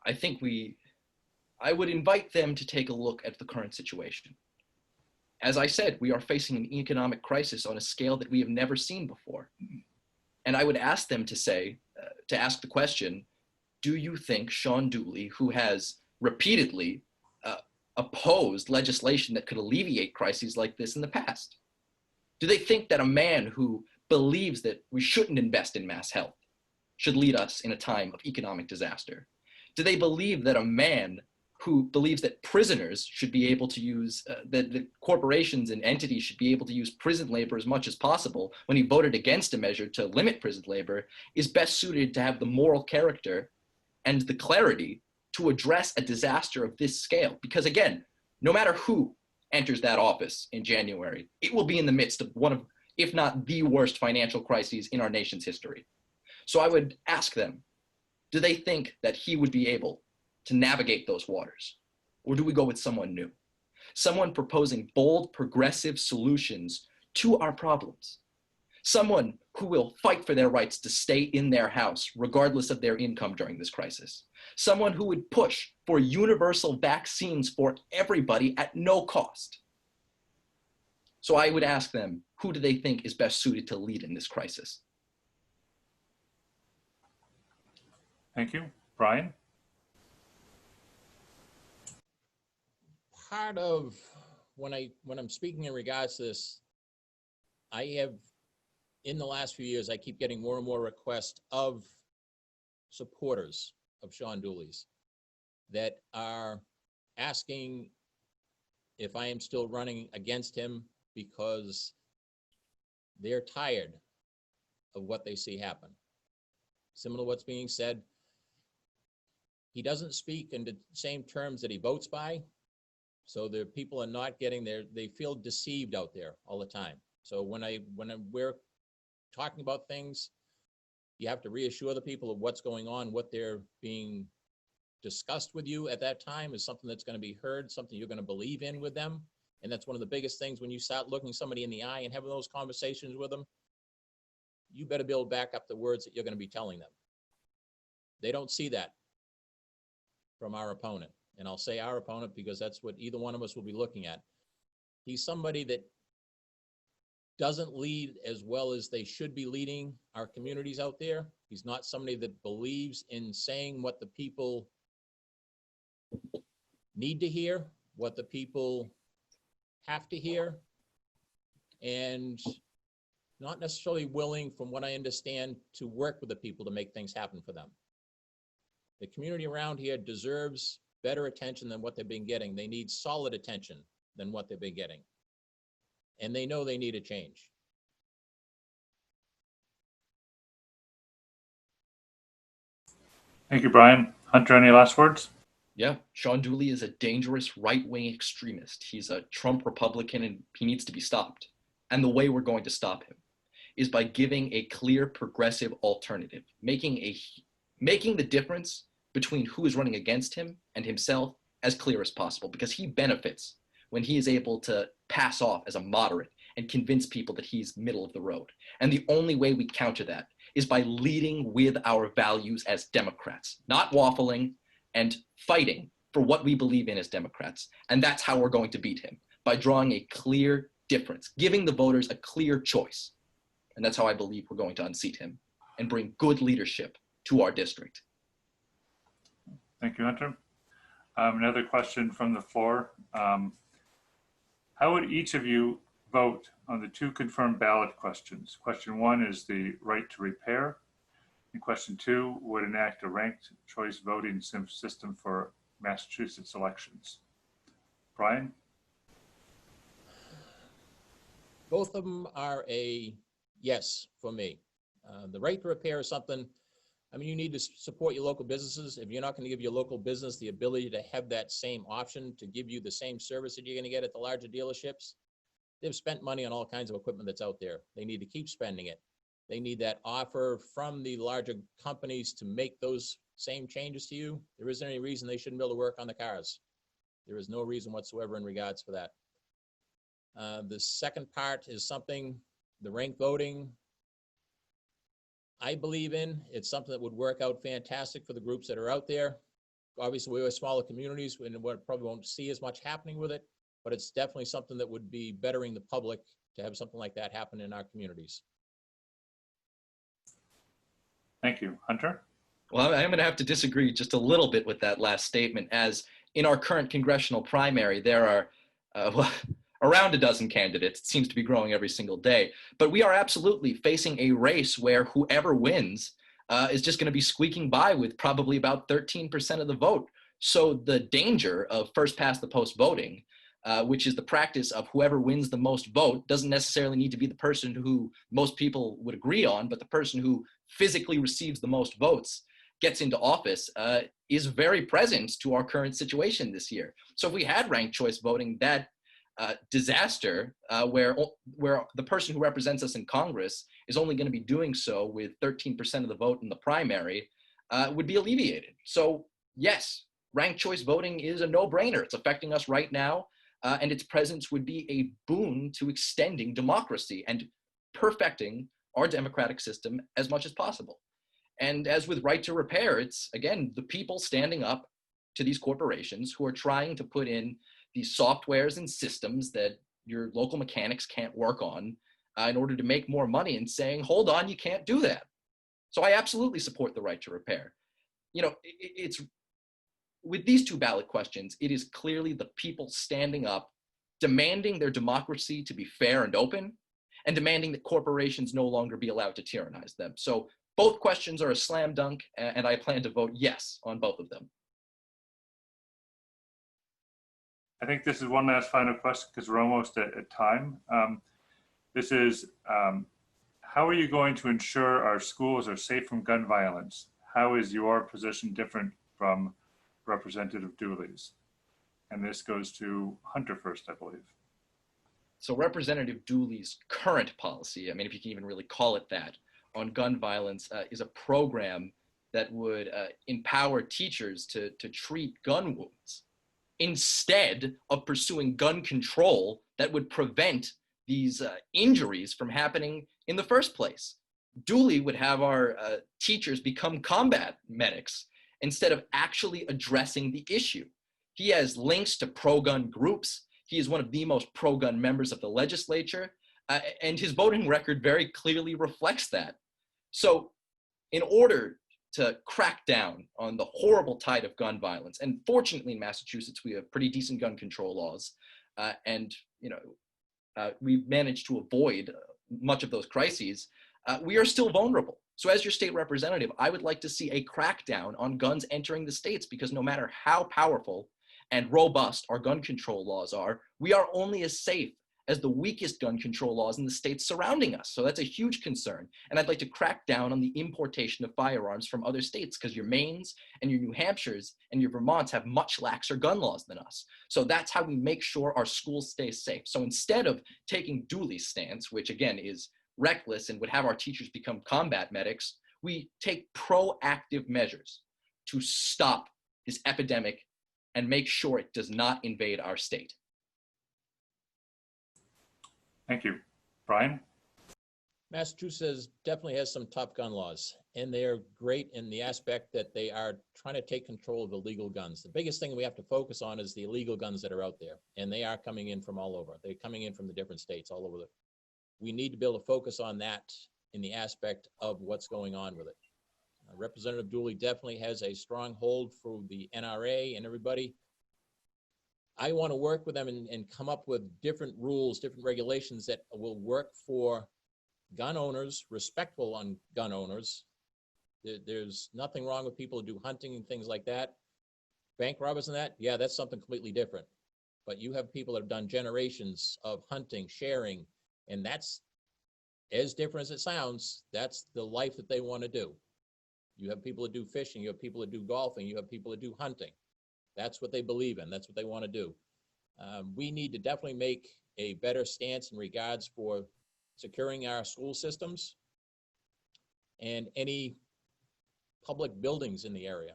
I would invite them to take a look at the current situation. As I said, we are facing an economic crisis on a scale that we have never seen before. And I would ask them to ask the question, do you think Sean Dooley, who has repeatedly opposed legislation that could alleviate crises like this in the past, do they think that a man who believes that we shouldn't invest in mass health should lead us in a time of economic disaster? Do they believe that a man who believes that prisoners should be able to use, that the corporations and entities should be able to use prison labor as much as possible when he voted against a measure to limit prison labor, is best suited to have the moral character and the clarity to address a disaster of this scale? Because again, no matter who enters that office in January, it will be in the midst of one of, if not the worst financial crises in our nation's history. So I would ask them, do they think that he would be able to navigate those waters? Or do we go with someone new? Someone proposing bold, progressive solutions to our problems. Someone who will fight for their rights to stay in their house, regardless of their income during this crisis. Someone who would push for universal vaccines for everybody at no cost. So I would ask them, who do they think is best suited to lead in this crisis? Thank you. Brian? Part of when I'm speaking in regards to this, I have, in the last few years, I keep getting more and more requests of supporters of Sean Dooley's that are asking if I am still running against him because they're tired of what they see happen. Similar to what's being said, he doesn't speak in the same terms that he votes by. So the people are not getting there. They feel deceived out there all the time. So when we're talking about things, you have to reassure the people of what's going on, what they're being discussed with you at that time is something that's going to be heard, something you're going to believe in with them. And that's one of the biggest things when you start looking somebody in the eye and having those conversations with them, you better be able to back up the words that you're going to be telling them. They don't see that from our opponent. And I'll say our opponent because that's what either one of us will be looking at. He's somebody that doesn't lead as well as they should be leading our communities out there. He's not somebody that believes in saying what the people need to hear, what the people have to hear, and not necessarily willing, from what I understand, to work with the people to make things happen for them. The community around here deserves better attention than what they've been getting. They need solid attention than what they've been getting. And they know they need a change. Thank you, Brian. Hunter, any last words? Yeah, Sean Dooley is a dangerous right-wing extremist. He's a Trump Republican and he needs to be stopped. And the way we're going to stop him is by giving a clear progressive alternative, making the difference between who is running against him and himself as clear as possible, because he benefits when he is able to pass off as a moderate and convince people that he's middle of the road. And the only way we counter that is by leading with our values as Democrats, not waffling and fighting for what we believe in as Democrats. And that's how we're going to beat him, by drawing a clear difference, giving the voters a clear choice. And that's how I believe we're going to unseat him and bring good leadership to our district. Thank you, Hunter. Another question from the floor. How would each of you vote on the two confirmed ballot questions? Question 1 is the right to repair. And question 2 would enact a ranked choice voting system for Massachusetts elections. Brian? Both of them are a yes for me. The right to repair is something, I mean, you need to support your local businesses. If you're not going to give your local business the ability to have that same option to give you the same service that you're going to get at the larger dealerships, they've spent money on all kinds of equipment that's out there. They need to keep spending it. They need that offer from the larger companies to make those same changes to you. There isn't any reason they shouldn't be able to work on the cars. There is no reason whatsoever in regards for that. The second part is something, the ranked voting, I believe in. It's something that would work out fantastic for the groups that are out there. Obviously, we have smaller communities and probably won't see as much happening with it, but it's definitely something that would be bettering the public to have something like that happen in our communities. Thank you. Hunter? Well, I'm going to have to disagree just a little bit with that last statement, as in our current congressional primary, there are around a dozen candidates. It seems to be growing every single day. But we are absolutely facing a race where whoever wins is just going to be squeaking by with probably about 13% of the vote. So the danger of first past the post voting, which is the practice of whoever wins the most vote, doesn't necessarily need to be the person who most people would agree on, but the person who physically receives the most votes gets into office, is very present to our current situation this year. So if we had ranked choice voting, that disaster where the person who represents us in Congress is only going to be doing so with 13% of the vote in the primary would be alleviated. So yes, ranked choice voting is a no-brainer. It's affecting us right now, and its presence would be a boon to extending democracy and perfecting our democratic system as much as possible. And as with right to repair, it's, again, the people standing up to these corporations who are trying to put in these softwares and systems that your local mechanics can't work on in order to make more money, and saying, hold on, you can't do that. So I absolutely support the right to repair. You know, it's with these two ballot questions, it is clearly the people standing up, demanding their democracy to be fair and open, and demanding that corporations no longer be allowed to tyrannize them. So both questions are a slam dunk, and I plan to vote yes on both of them. I think this is one last final question because we're almost at time. This is, how are you going to ensure our schools are safe from gun violence? How is your position different from Representative Dooley's? And this goes to Hunter first, I believe. So Representative Dooley's current policy, I mean, if you can even really call it that, on gun violence is a program that would empower teachers to treat gun wounds instead of pursuing gun control that would prevent these injuries from happening in the first place. Dooley would have our teachers become combat medics instead of actually addressing the issue. He has links to pro-gun groups. He is one of the most pro-gun members of the legislature, and his voting record very clearly reflects that. So in order to crack down on the horrible tide of gun violence, and fortunately in Massachusetts, we have pretty decent gun control laws, and we've managed to avoid much of those crises, we are still vulnerable. So as your state representative, I would like to see a crackdown on guns entering the states, because no matter how powerful and robust our gun control laws are, we are only as safe as the weakest gun control laws in the states surrounding us. So that's a huge concern. And I'd like to crack down on the importation of firearms from other states, because your Maines and your New Hampshires and your Vermonts have much laxer gun laws than us. So that's how we make sure our schools stay safe. So instead of taking Dooley's stance, which again is reckless and would have our teachers become combat medics, we take proactive measures to stop this epidemic and make sure it does not invade our state. Thank you. Brian? Massachusetts definitely has some tough gun laws, and they're great in the aspect that they are trying to take control of the legal guns. The biggest thing we have to focus on is the illegal guns that are out there, and they are coming in from all over. They're coming in from the different states all over. We need to be able to focus on that in the aspect of what's going on with it. Representative Dooley definitely has a strong hold for the NRA and everybody. I want to work with them and come up with different rules, different regulations that will work for gun owners, respectful on gun owners. There's nothing wrong with people who do hunting and things like that. Bank robbers and that, yeah, that's something completely different. But you have people that have done generations of hunting, sharing, and that's as different as it sounds. That's the life that they want to do. You have people that do fishing, you have people that do golfing, you have people that do hunting. That's what they believe in. That's what they want to do. We need to definitely make a better stance in regards for securing our school systems and any public buildings in the area,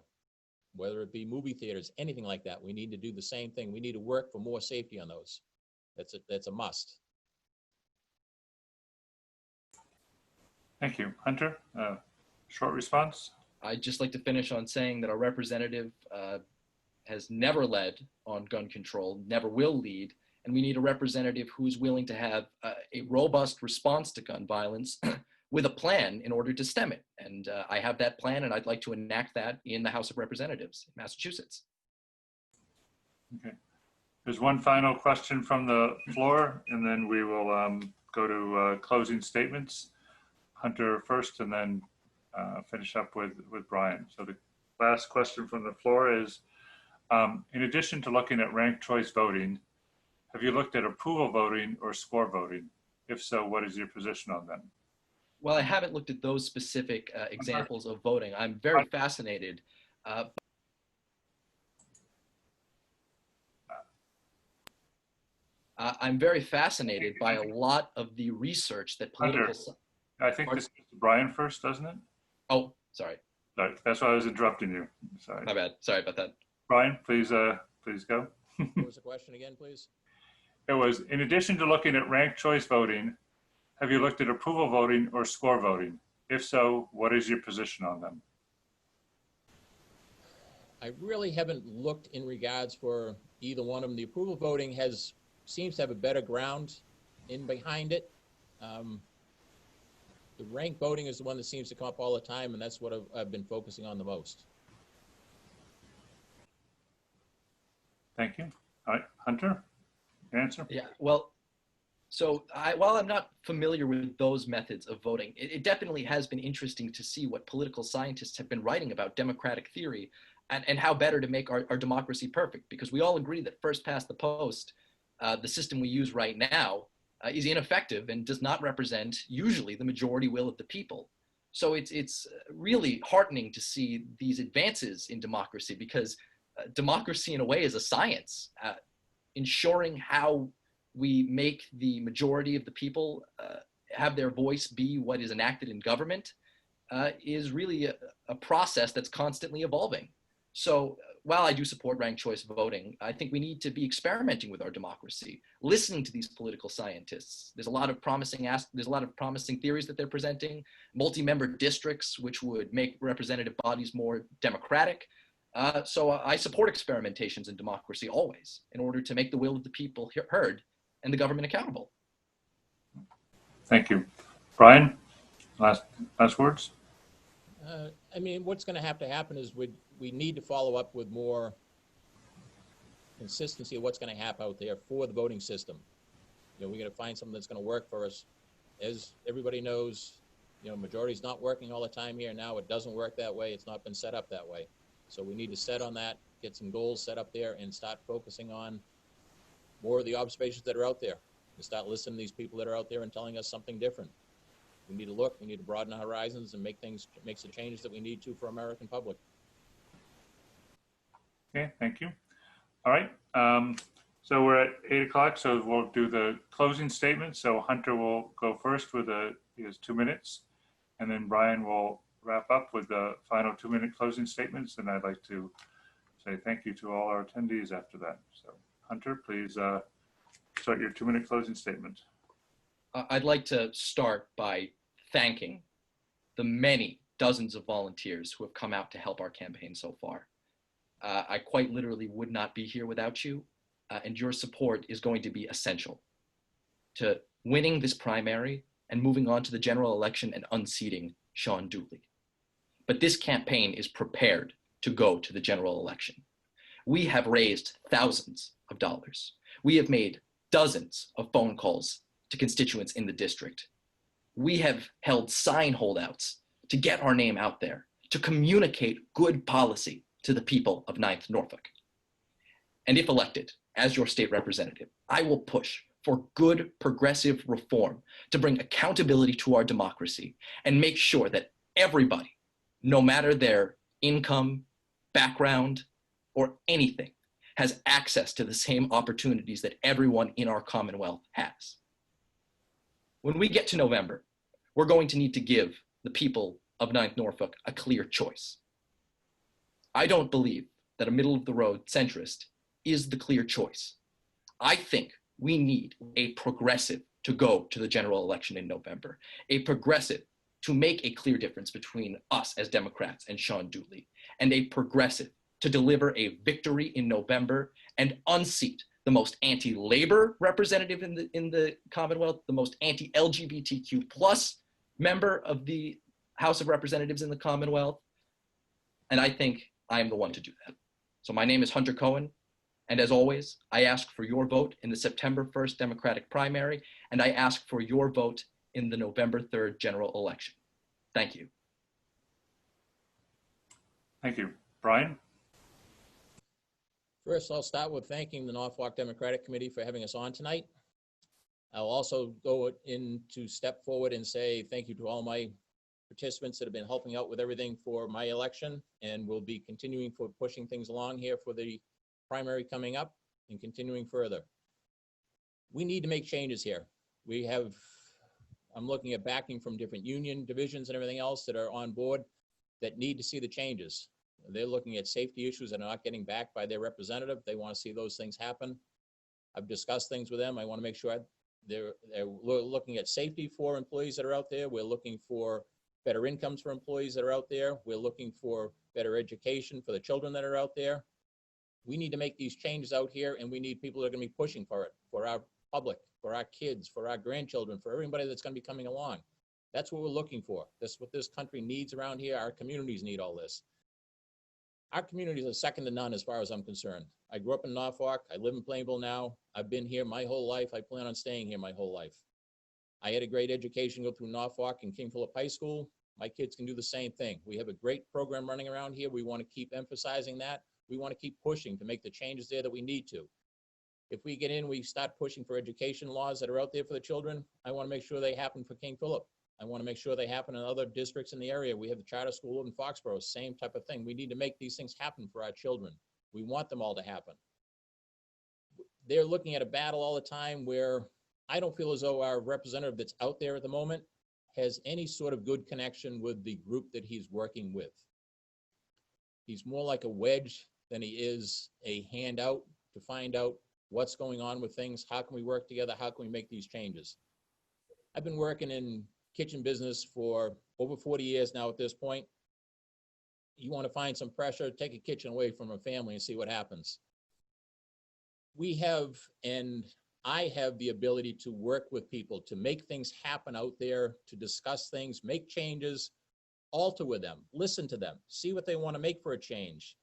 whether it be movie theaters, anything like that. We need to do the same thing. We need to work for more safety on those. That's a must. Thank you. Hunter, short response? I'd just like to finish on saying that our representative has never led on gun control, never will lead, and we need a representative who's willing to have a robust response to gun violence with a plan in order to stem it. And I have that plan, and I'd like to enact that in the House of Representatives in Massachusetts. Okay. There's one final question from the floor, and then we will go to closing statements. Hunter first, and then finish up with Brian. So the last question from the floor is, in addition to looking at ranked choice voting, have you looked at approval voting or score voting? If so, what is your position on them? Well, I haven't looked at those specific examples of voting. I'm very fascinated. I'm very fascinated by a lot of the research that political... Hunter, I think this is Brian first, doesn't it? Oh, sorry. Sorry, that's why I was interrupting you. Sorry. My bad. Sorry about that. Brian, please go. What was the question again, please? It was, in addition to looking at ranked choice voting, have you looked at approval voting or score voting? If so, what is your position on them? I really haven't looked in regards for either one of them. The approval voting seems to have a better ground in behind it. The ranked voting is the one that seems to come up all the time, and that's what I've been focusing on the most. Thank you. All right, Hunter, your answer? Yeah, well, so while I'm not familiar with those methods of voting, it definitely has been interesting to see what political scientists have been writing about democratic theory and how better to make our democracy perfect, because we all agree that first past the post, the system we use right now, is ineffective and does not represent usually the majority will of the people. So it's really heartening to see these advances in democracy, because democracy in a way is a science. Ensuring how we make the majority of the people have their voice be what is enacted in government is really a process that's constantly evolving. So while I do support ranked choice voting, I think we need to be experimenting with our democracy, listening to these political scientists. There's a lot of promising theories that they're presenting, multi-member districts, which would make representative bodies more democratic. So I support experimentations in democracy always, in order to make the will of the people heard and the government accountable. Thank you. Brian, last words? I mean, what's going to happen is we need to follow up with more consistency of what's going to happen out there for the voting system. You know, we got to find something that's going to work for us. As everybody knows, you know, majority's not working all the time here now. It doesn't work that way. It's not been set up that way. So we need to set on that, get some goals set up there, and start focusing on more of the observations that are out there, and start listening to these people that are out there and telling us something different. We need to look, we need to broaden our horizons and make the changes that we need to for American public. Okay, thank you. All right, so we're at 8 o'clock, so we'll do the closing statement. So Hunter will go first with his 2 minutes, and then Brian will wrap up with the final 2-minute closing statements. And I'd like to say thank you to all our attendees after that. So Hunter, please start your 2-minute closing statement. I'd like to start by thanking the many dozens of volunteers who have come out to help our campaign so far. I quite literally would not be here without you, and your support is going to be essential to winning this primary and moving on to the general election and unseating Sean Dooley. But this campaign is prepared to go to the general election. We have raised thousands of dollars. We have made dozens of phone calls to constituents in the district. We have held sign holdouts to get our name out there, to communicate good policy to the people of 9th Norfolk. And if elected as your state representative, I will push for good progressive reform to bring accountability to our democracy and make sure that everybody, no matter their income, background, or anything, has access to the same opportunities that everyone in our Commonwealth has. When we get to November, we're going to need to give the people of 9th Norfolk a clear choice. I don't believe that a middle-of-the-road centrist is the clear choice. I think we need a progressive to go to the general election in November, a progressive to make a clear difference between us as Democrats and Sean Dooley, and a progressive to deliver a victory in November and unseat the most anti-labor representative in the Commonwealth, the most anti-LGBTQ plus member of the House of Representatives in the Commonwealth. And I think I am the one to do that. So my name is Hunter Cohen. And as always, I ask for your vote in the September 1st Democratic primary, and I ask for your vote in the November 3rd general election. Thank you. Thank you. Brian? First, I'll start with thanking the Norfolk Democratic Committee for having us on tonight. I'll also go into step forward and say thank you to all my participants that have been helping out with everything for my election, and will be continuing for pushing things along here for the primary coming up and continuing further. We need to make changes here. I'm looking at backing from different union divisions and everything else that are on board that need to see the changes. They're looking at safety issues that are not getting backed by their representative. They want to see those things happen. I've discussed things with them. I want to make sure they're looking at safety for employees that are out there. We're looking for better incomes for employees that are out there. We're looking for better education for the children that are out there. We need to make these changes out here, and we need people that are going to be pushing for it, for our public, for our kids, for our grandchildren, for everybody that's going to be coming along. That's what we're looking for. That's what this country needs around here. Our communities need all this. Our communities are second to none as far as I'm concerned. I grew up in Norfolk. I live in Plainville now. I've been here my whole life. I plan on staying here my whole life. I had a great education go through Norfolk and King Philip High School. My kids can do the same thing. We have a great program running around here. We want to keep emphasizing that. We want to keep pushing to make the changes there that we need to. If we get in, we start pushing for education laws that are out there for the children. I want to make sure they happen for King Philip. I want to make sure they happen in other districts in the area. We have the charter school in Foxborough, same type of thing. We need to make these things happen for our children. We want them all to happen. They're looking at a battle all the time where I don't feel as though our representative that's out there at the moment has any sort of good connection with the group that he's working with. He's more like a wedge than he is a handout to find out what's going on with things. How can we work together? How can we make these changes? I've been working in kitchen business for over 40 years now at this point. You want to find some pressure, take a kitchen away from a family and see what happens. We have, and I have the ability to work with people, to make things happen out there, to discuss things, make changes, alter with them, listen to them, see what they want to make for a change.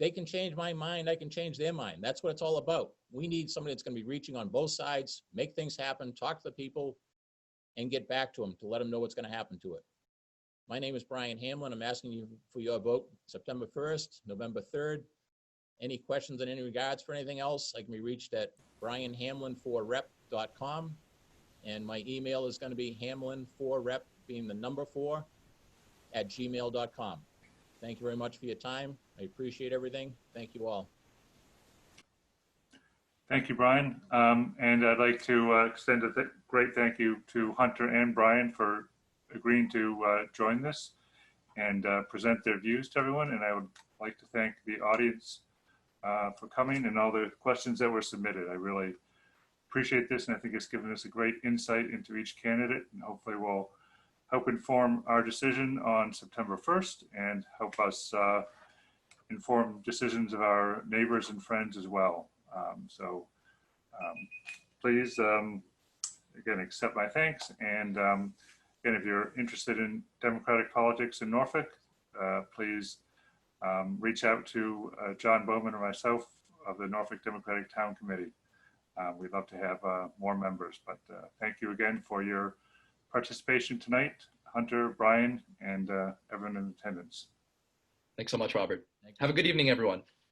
They can change my mind, I can change their mind. That's what it's all about. We need somebody that's going to be reaching on both sides, make things happen, talk to the people, and get back to them to let them know what's going to happen to it. My name is Brian Hamlin. I'm asking you for your vote September 1st, November 3rd. Any questions in any regards for anything else, I can be reached at brianhamlin4rep.com. And my email is going to be hamlin4rep, being the number 4, @gmail.com. Thank you very much for your time. I appreciate everything. Thank you all. Thank you, Brian. And I'd like to extend a great thank you to Hunter and Brian for agreeing to join this and present their views to everyone. And I would like to thank the audience for coming and all the questions that were submitted. I really appreciate this, and I think it's given us a great insight into each candidate, and hopefully we'll help inform our decision on September 1st and help us inform decisions of our neighbors and friends as well. Please, again, accept my thanks. And again, if you're interested in democratic politics in Norfolk, please reach out to John Bowman or myself of the Norfolk Democratic Town Committee. We'd love to have more members, but thank you again for your participation tonight, Hunter, Brian, and everyone in attendance. Thanks so much, Robert. Thank you. Have a good evening, everyone.